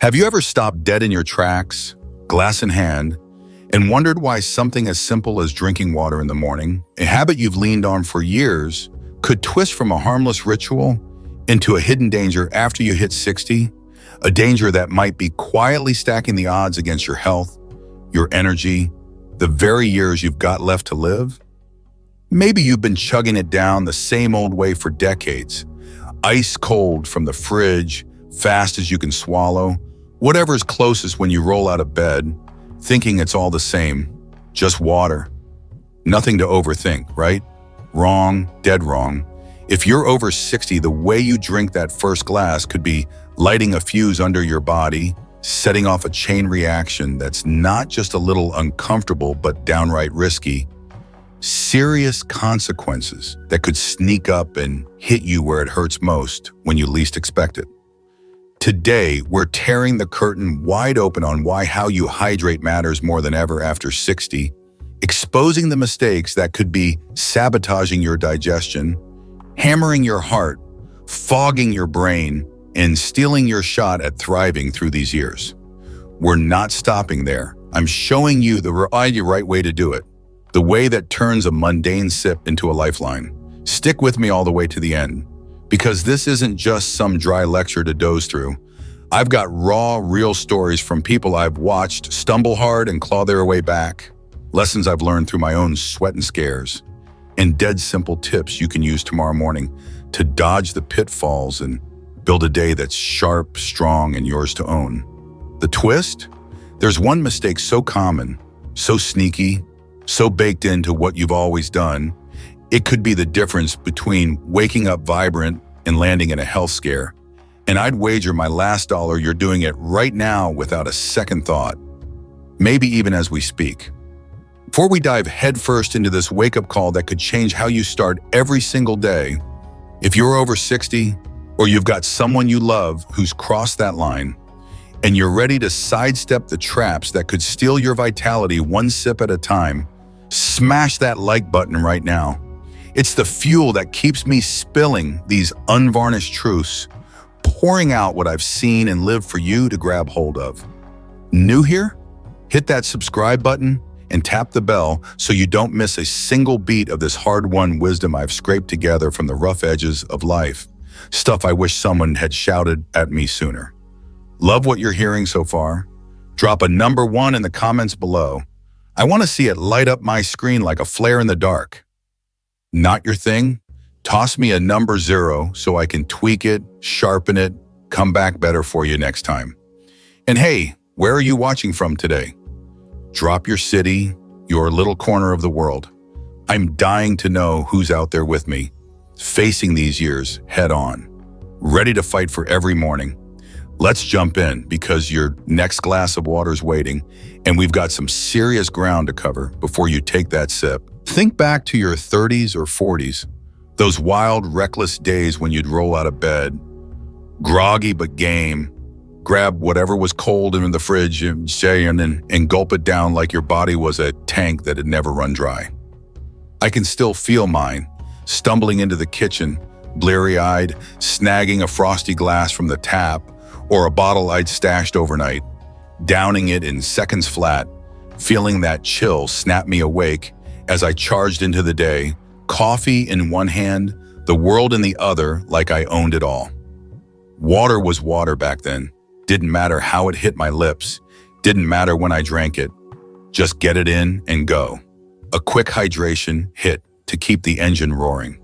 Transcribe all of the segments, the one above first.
Have you ever stopped dead in your tracks, glass in hand, and wondered why something as simple as drinking water in the morning, a habit you've leaned on for years, could twist from a harmless ritual into a hidden danger after you hit 60? A danger that might be quietly stacking the odds against your health, your energy, the very years you've got left to live? Maybe you've been chugging it down the same old way for decades, ice cold from the fridge, fast as you can swallow, whatever's closest when you roll out of bed, thinking it's all the same, just water. Nothing to overthink, right? Wrong, dead wrong. If you're over 60, the way you drink that first glass could be lighting a fuse under your body, setting off a chain reaction that's not just a little uncomfortable but downright risky. Serious consequences that could sneak up and hit you where it hurts most when you least expect it. Today, we're tearing the curtain wide open on why how you hydrate matters more than ever after 60, exposing the mistakes that could be sabotaging your digestion, hammering your heart, fogging your brain, and stealing your shot at thriving through these years. We're not stopping there. I'm showing you the right way to do it, the way that turns a mundane sip into a lifeline. Stick with me all the way to the end, because this isn't just some dry lecture to doze through. I've got raw, real stories from people I've watched stumble hard and claw their way back, lessons I've learned through my own sweat and scares, and dead simple tips you can use tomorrow morning to dodge the pitfalls and build a day that's sharp, strong, and yours to own. The twist? There's one mistake so common, so sneaky, so baked into what you've always done, it could be the difference between waking up vibrant and landing in a health scare. And I'd wager my last dollar you're doing it right now without a second thought, maybe even as we speak. Before we dive headfirst into this wake-up call that could change how you start every single day, if you're over 60 or you've got someone you love who's crossed that line and you're ready to sidestep the traps that could steal your vitality one sip at a time, smash that like button right now. It's the fuel that keeps me spilling these unvarnished truths, pouring out what I've seen and lived for you to grab hold of. New here? Hit that subscribe button and tap the bell so you don't miss a single beat of this hard-won wisdom I've scraped together from the rough edges of life. Stuff I wish someone had shouted at me sooner. Love what you're hearing so far? Drop a number 1 in the comments below. I want to see it light up my screen like a flare in the dark. Not your thing? Toss me a number 0 so I can tweak it, sharpen it, come back better for you next time. And hey, where are you watching from today? Drop your city, your little corner of the world. I'm dying to know who's out there with me, facing these years head on, ready to fight for every morning. Let's jump in because your next glass of water's waiting, and we've got some serious ground to cover before you take that sip. Think back to your 30s or 40s, those wild, reckless days when you'd roll out of bed, groggy but game, grab whatever was cold in the fridge and gulp it down like your body was a tank that had never run dry. I can still feel mine, stumbling into the kitchen, bleary-eyed, snagging a frosty glass from the tap or a bottle I'd stashed overnight, downing it in seconds flat, feeling that chill snap me awake as I charged into the day, coffee in one hand, the world in the other like I owned it all. Water was water back then. Didn't matter how it hit my lips. Didn't matter when I drank it. Just get it in and go. A quick hydration hit to keep the engine roaring.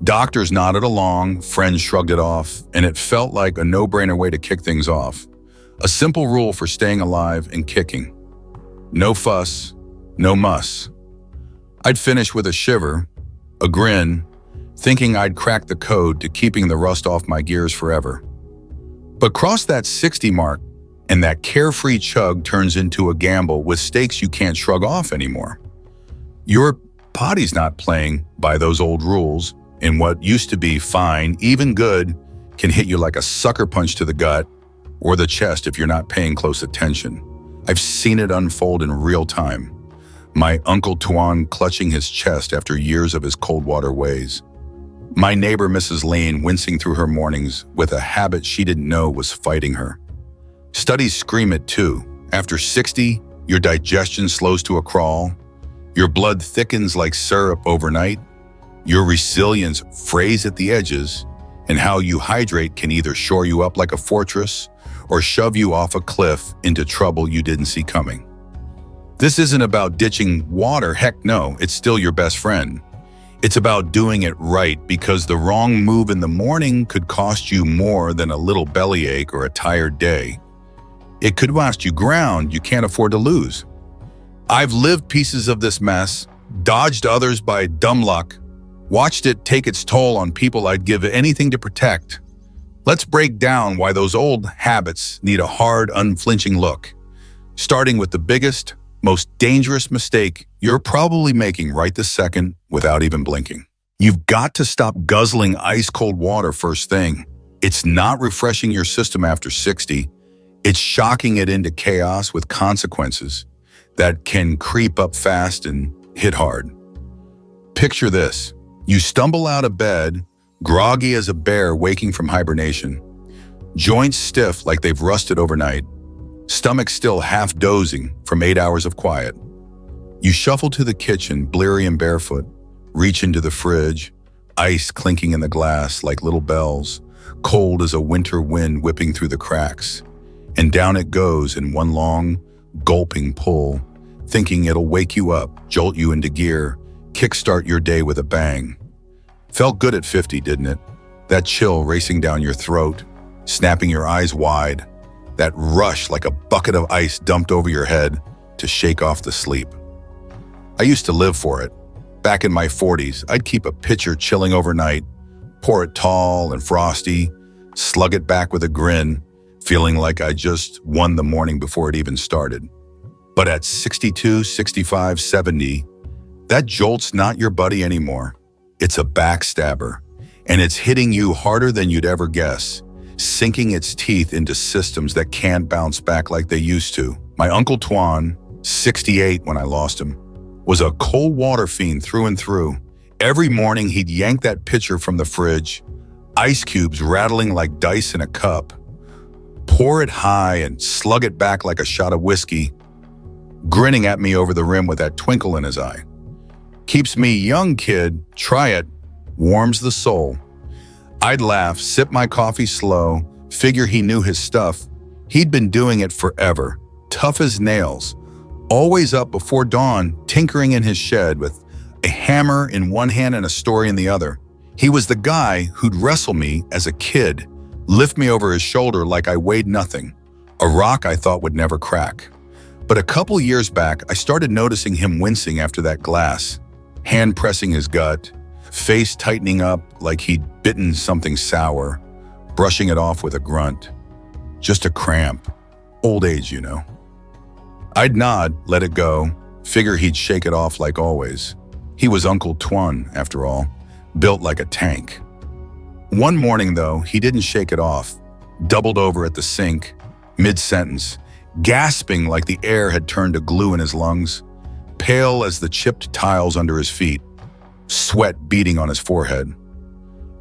Doctors nodded along, friends shrugged it off, and it felt like a no-brainer way to kick things off. A simple rule for staying alive and kicking. No fuss, no muss. I'd finish with a shiver, a grin, thinking I'd cracked the code to keeping the rust off my gears forever. But cross that 60 mark, and that carefree chug turns into a gamble with stakes you can't shrug off anymore. Your body's not playing by those old rules, and what used to be fine, even good, can hit you like a sucker punch to the gut or the chest if you're not paying close attention. I've seen it unfold in real time. My Uncle Tuan clutching his chest after years of his cold water ways. My neighbor Mrs. Lane wincing through her mornings with a habit she didn't know was fighting her. Studies scream it too. After 60, your digestion slows to a crawl, your blood thickens like syrup overnight, your resilience frays at the edges, and how you hydrate can either shore you up like a fortress or shove you off a cliff into trouble you didn't see coming. This isn't about ditching water, heck no, it's still your best friend. It's about doing it right, because the wrong move in the morning could cost you more than a little bellyache or a tired day. It could cost you ground you can't afford to lose. I've lived pieces of this mess, dodged others by dumb luck, watched it take its toll on people I'd give anything to protect. Let's break down why those old habits need a hard, unflinching look, starting with the biggest, most dangerous mistake you're probably making right this second without even blinking. You've got to stop guzzling ice-cold water first thing. It's not refreshing your system after 60. It's shocking it into chaos with consequences that can creep up fast and hit hard. Picture this. You stumble out of bed, groggy as a bear waking from hibernation, joints stiff like they've rusted overnight, stomach still half dozing from 8 hours of quiet. You shuffle to the kitchen, bleary and barefoot, reach into the fridge, ice clinking in the glass like little bells, cold as a winter wind whipping through the cracks. And down it goes in one long, gulping pull, thinking it'll wake you up, jolt you into gear, kickstart your day with a bang. Felt good at 50, didn't it? That chill racing down your throat, snapping your eyes wide, that rush like a bucket of ice dumped over your head to shake off the sleep. I used to live for it. Back in my 40s, I'd keep a pitcher chilling overnight, pour it tall and frosty, slug it back with a grin, feeling like I just won the morning before it even started. But at 62, 65, 70, that jolt's not your buddy anymore. It's a backstabber, and it's hitting you harder than you'd ever guess, sinking its teeth into systems that can't bounce back like they used to. My Uncle Twan, 68 when I lost him, was a cold water fiend through and through. Every morning he'd yank that pitcher from the fridge, ice cubes rattling like dice in a cup, pour it high and slug it back like a shot of whiskey, grinning at me over the rim with that twinkle in his eye. Keeps me young, kid, try it, warms the soul. I'd laugh, sip my coffee slow, figure he knew his stuff. He'd been doing it forever, tough as nails, always up before dawn, tinkering in his shed with a hammer in one hand and a story in the other. He was the guy who'd wrestle me as a kid, lift me over his shoulder like I weighed nothing, a rock I thought would never crack. But a couple years back, I started noticing him wincing after that glass, hand pressing his gut, face tightening up like he'd bitten something sour, brushing it off with a grunt. Just a cramp. Old age, you know. I'd nod, let it go, figure he'd shake it off like always. He was Uncle Twan, after all, built like a tank. One morning, though, he didn't shake it off, doubled over at the sink, mid-sentence, gasping like the air had turned to glue in his lungs, pale as the chipped tiles under his feet, sweat beading on his forehead.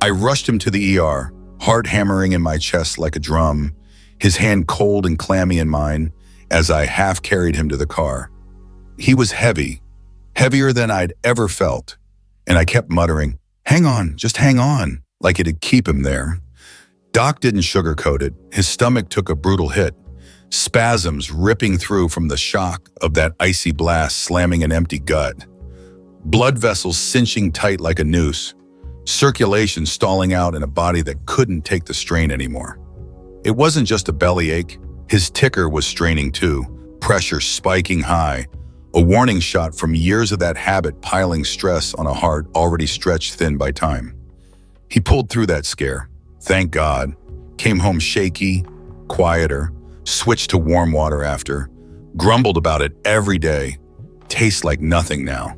I rushed him to the ER, heart hammering in my chest like a drum, his hand cold and clammy in mine as I half carried him to the car. He was heavy, heavier than I'd ever felt, and I kept muttering, "Hang on, just hang on," like it'd keep him there. Doc didn't sugarcoat it. His stomach took a brutal hit, spasms ripping through from the shock of that icy blast slamming an empty gut, blood vessels cinching tight like a noose, circulation stalling out in a body that couldn't take the strain anymore. It wasn't just a bellyache. His ticker was straining too, pressure spiking high, a warning shot from years of that habit piling stress on a heart already stretched thin by time. He pulled through that scare, thank God, came home shaky, quieter, switched to warm water after, grumbled about it every day, tastes like nothing now.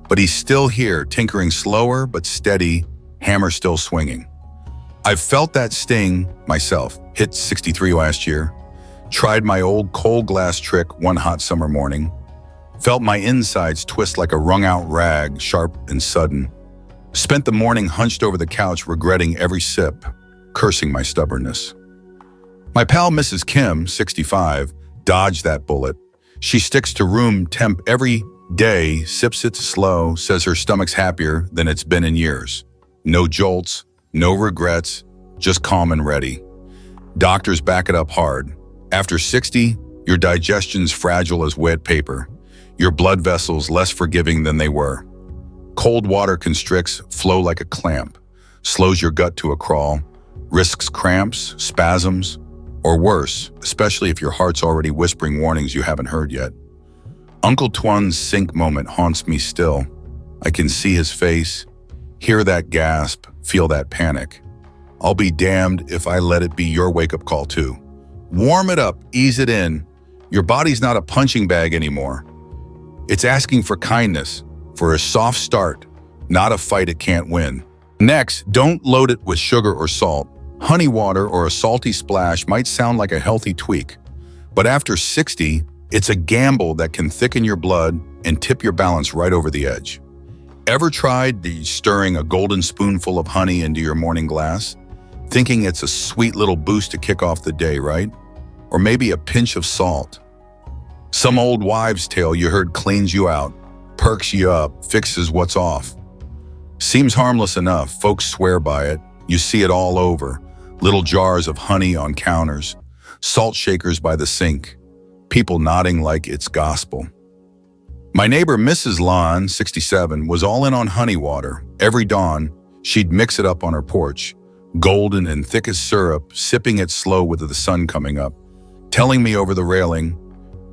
But he's still here, tinkering slower but steady, hammer still swinging. I've felt that sting myself, hit 63 last year, tried my old cold glass trick one hot summer morning, felt my insides twist like a wrung-out rag, sharp and sudden, spent the morning hunched over the couch regretting every sip, cursing my stubbornness. My pal Mrs. Kim, 65, dodged that bullet. She sticks to room temp every day, sips it slow, says her stomach's happier than it's been in years. No jolts, no regrets, just calm and ready. Doctors back it up hard. After 60, your digestion's fragile as wet paper. Your blood vessels less forgiving than they were. Cold water constricts flow like a clamp, slows your gut to a crawl, risks cramps, spasms, or worse, especially if your heart's already whispering warnings you haven't heard yet. Uncle Twan's sink moment haunts me still. I can see his face, hear that gasp, feel that panic. I'll be damned if I let it be your wake-up call too. Warm it up, ease it in. Your body's not a punching bag anymore. It's asking for kindness, for a soft start, not a fight it can't win. Next, don't load it with sugar or salt. Honey water or a salty splash might sound like a healthy tweak, but after 60, it's a gamble that can thicken your blood and tip your balance right over the edge. Ever tried stirring a golden spoonful of honey into your morning glass, thinking it's a sweet little boost to kick off the day, right? Or maybe a pinch of salt. Some old wives' tale you heard cleans you out, perks you up, fixes what's off. Seems harmless enough, folks swear by it. You see it all over. Little jars of honey on counters, salt shakers by the sink, people nodding like it's gospel. My neighbor Mrs. Lon, 67, was all in on honey water. Every dawn, she'd mix it up on her porch, golden and thick as syrup, sipping it slow with the sun coming up, telling me over the railing,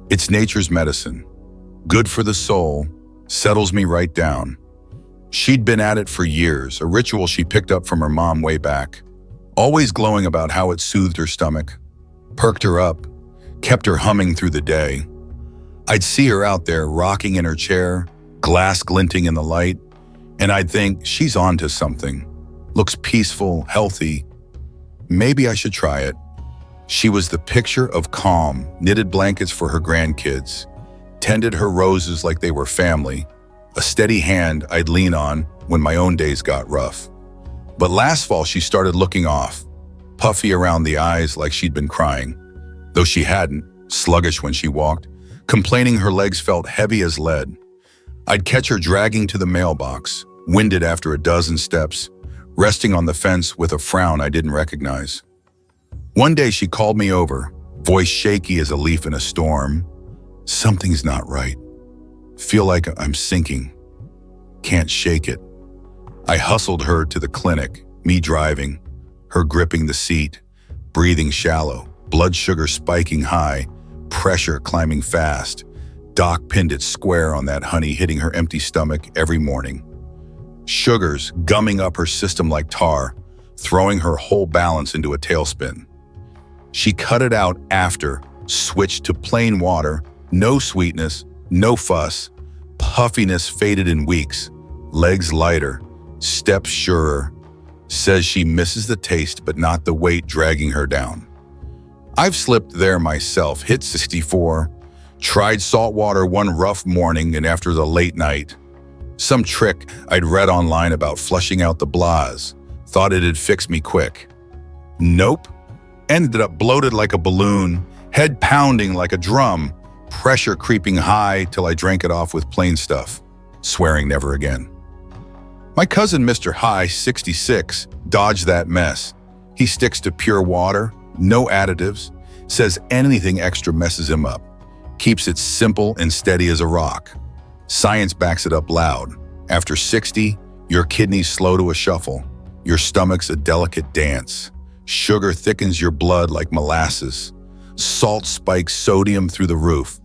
it's nature's medicine, good for the soul, settles me right down. She'd been at it for years, a ritual she picked up from her mom way back, always glowing about how it soothed her stomach, perked her up, kept her humming through the day. I'd see her out there rocking in her chair, glass glinting in the light, and I'd think, she's onto something. Looks peaceful, healthy. Maybe I should try it. She was the picture of calm, knitted blankets for her grandkids, tended her roses like they were family, a steady hand I'd lean on when my own days got rough. But last fall, she started looking off, puffy around the eyes like she'd been crying, though she hadn't, sluggish when she walked, complaining her legs felt heavy as lead. I'd catch her dragging to the mailbox, winded after a dozen steps, resting on the fence with a frown I didn't recognize. One day she called me over, voice shaky as a leaf in a storm. Something's not right. Feel like I'm sinking. Can't shake it. I hustled her to the clinic, me driving, her gripping the seat, breathing shallow, blood sugar spiking high, pressure climbing fast. Doc pinned it square on that honey hitting her empty stomach every morning. Sugars gumming up her system like tar, throwing her whole balance into a tailspin. She cut it out after, switched to plain water, no sweetness, no fuss, puffiness faded in weeks, legs lighter, steps surer, says she misses the taste but not the weight dragging her down. I've slipped there myself, hit 64, tried salt water one rough morning and after the late night. Some trick I'd read online about flushing out the blahs, thought it'd fix me quick. Nope, ended up bloated like a balloon, head pounding like a drum, pressure creeping high till I drank it off with plain stuff, swearing never again. My cousin Mr. High, 66, dodged that mess. He sticks to pure water, no additives, says anything extra messes him up, keeps it simple and steady as a rock. Science backs it up loud. After 60, your kidneys slow to a shuffle, your stomach's a delicate dance. Sugar thickens your blood like molasses. Salt spikes sodium through the roof,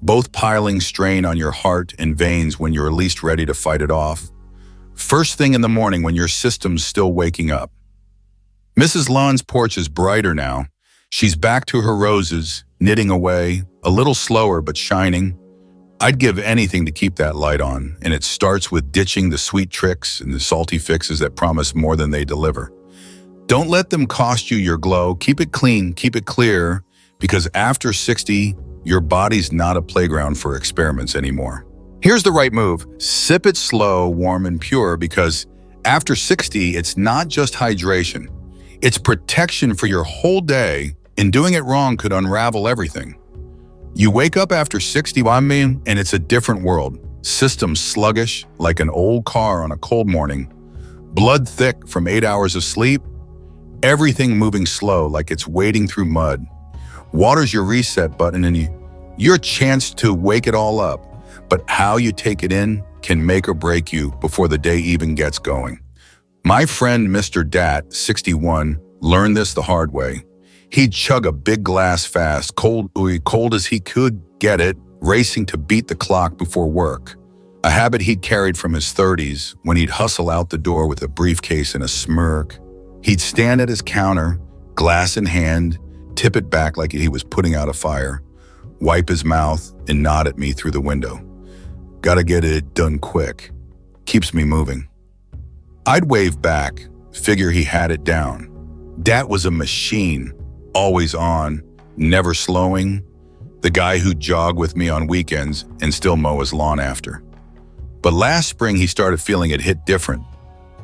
both piling strain on your heart and veins when you're least ready to fight it off. First thing in the morning when your system's still waking up. Mrs. Lon's porch is brighter now. She's back to her roses, knitting away, a little slower but shining. I'd give anything to keep that light on, and it starts with ditching the sweet tricks and the salty fixes that promise more than they deliver. Don't let them cost you your glow. Keep it clean, keep it clear, because after 60, your body's not a playground for experiments anymore. Here's the right move. Sip it slow, warm, and pure, because after 60, it's not just hydration. It's protection for your whole day and doing it wrong could unravel everything. You wake up after 61 and it's a different world. System sluggish like an old car on a cold morning. Blood thick from 8 hours of sleep. Everything moving slow like it's wading through mud. Water's your reset button and your chance to wake it all up. But how you take it in can make or break you before the day even gets going. My friend Mr. Dat, 61, learned this the hard way. He'd chug a big glass fast, cold as he could get it, racing to beat the clock before work. A habit he'd carried from his 30s when he'd hustle out the door with a briefcase and a smirk. He'd stand at his counter, glass in hand, tip it back like he was putting out a fire, wipe his mouth, and nod at me through the window. Gotta get it done quick. Keeps me moving. I'd wave back, figure he had it down. Dat was a machine, always on, never slowing, the guy who'd jog with me on weekends and still mow his lawn after. But last spring he started feeling it hit different.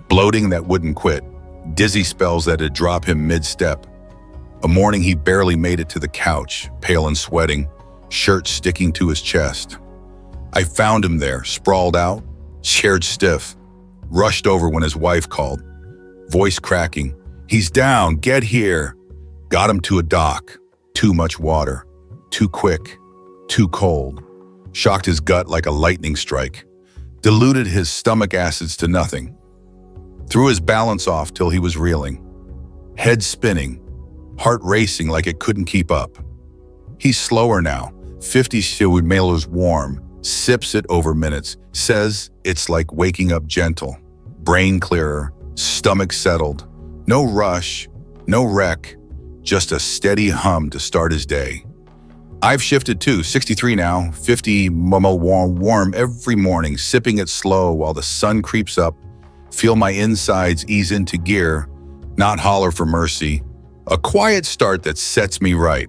Bloating that wouldn't quit, dizzy spells that'd drop him mid-step. A morning he barely made it to the couch, pale and sweating, shirt sticking to his chest. I found him there, sprawled out, shared stiff, rushed over when his wife called, voice cracking. He's down, get here. Got him to a dock. Too much water. Too quick. Too cold. Shocked his gut like a lightning strike. Diluted his stomach acids to nothing. Threw his balance off till he was reeling. Head spinning. Heart racing like it couldn't keep up. He's slower now. 50 would mailers warm. Sips it over minutes. Says it's like waking up gentle. Brain clearer. Stomach settled. No rush. No wreck. Just a steady hum to start his day. I've shifted too, 63 now, 50 warm every morning, sipping it slow while the sun creeps up, feel my insides ease into gear, not holler for mercy. A quiet start that sets me right.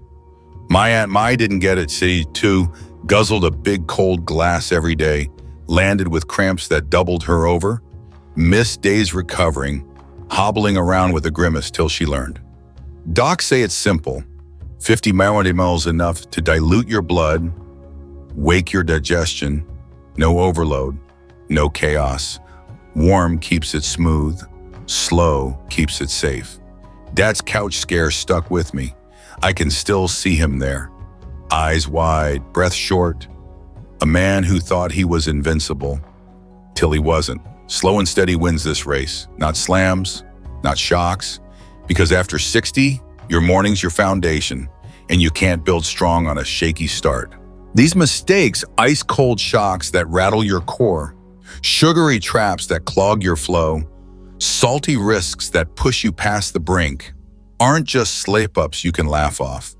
My Aunt Mai didn't get it, she too, guzzled a big cold glass every day, landed with cramps that doubled her over, missed days recovering, hobbling around with a grimace till she learned. Docs say it's simple. 50 ml enough to dilute your blood, wake your digestion, no overload, no chaos. Warm keeps it smooth, slow keeps it safe. Dad's couch scare stuck with me. I can still see him there. Eyes wide, breath short. A man who thought he was invincible, till he wasn't. Slow and steady wins this race. Not slams, not shocks. Because after 60, your morning's your foundation, and you can't build strong on a shaky start. These mistakes, ice-cold shocks that rattle your core, sugary traps that clog your flow, salty risks that push you past the brink, aren't just slip-ups you can laugh off.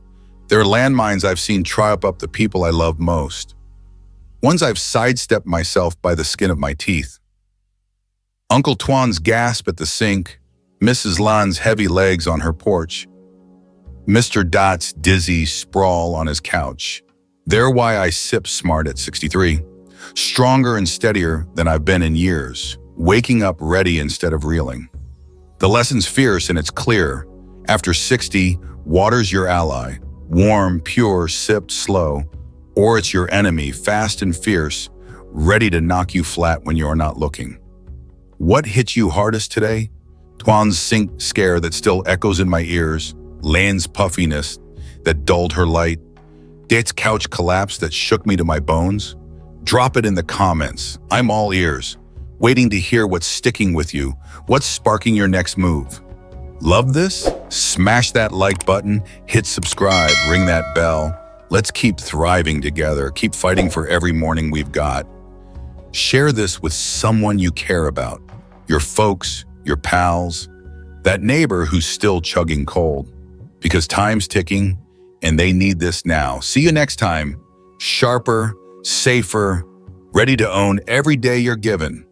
They're landmines I've seen trip up the people I love most. Ones I've sidestepped myself by the skin of my teeth. Uncle Tuan's gasp at the sink, Mrs. Lan's heavy legs on her porch, Mr. Dot's dizzy sprawl on his couch. They're why I sip smart at 63. Stronger and steadier than I've been in years, waking up ready instead of reeling. The lesson's fierce and it's clear. After 60, water's your ally, warm, pure, sipped slow, or it's your enemy, fast and fierce, ready to knock you flat when you're not looking. What hit you hardest today? Tuan's sink scare that still echoes in my ears, Lan's puffiness that dulled her light, Date's couch collapse that shook me to my bones. Drop it in the comments. I'm all ears, waiting to hear what's sticking with you, what's sparking your next move. Love this? Smash that like button, hit subscribe, ring that bell. Let's keep thriving together, keep fighting for every morning we've got. Share this with someone you care about, your folks, your pals, that neighbor who's still chugging cold. Because time's ticking and they need this now. See you next time. Sharper, safer, ready to own every day you're given.